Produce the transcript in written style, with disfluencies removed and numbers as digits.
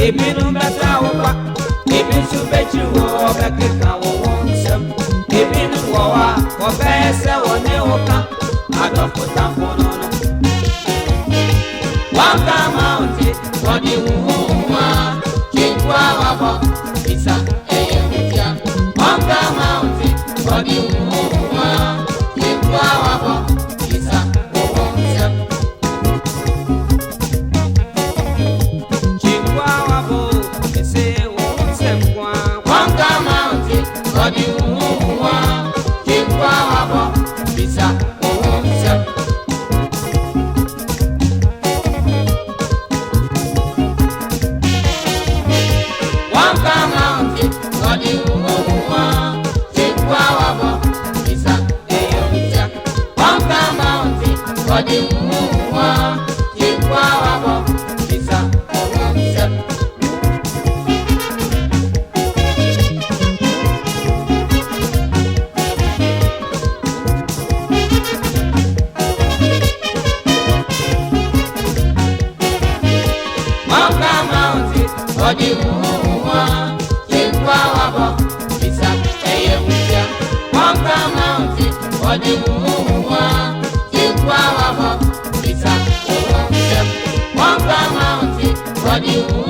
Ebinu beta wopa, ebinu bechi wo bekeka wo nsem. Ebinu wowa, obese wone woka, adofo tampono no. Waka mountain, wodi wuwa, chekwa wabo, isa eye mutia. Waka mountain, wodi wuwa, chekwa wabo, isa wo nsem. Wadi wuwa, chekwa wabo, bisa uwumse. Waka mountain, wadi wuwa, chekwa wabo, bisa uwumse. Waka mountain, wadi wuwa, chekwa wabo, bisa uwumse. Wadi wuwa, chekwa wabo, bisa eye mutia. Waka mountain, wadi wuwa, chekwa wabo, bisa uwumse. Waka mountain, wadi wuwa.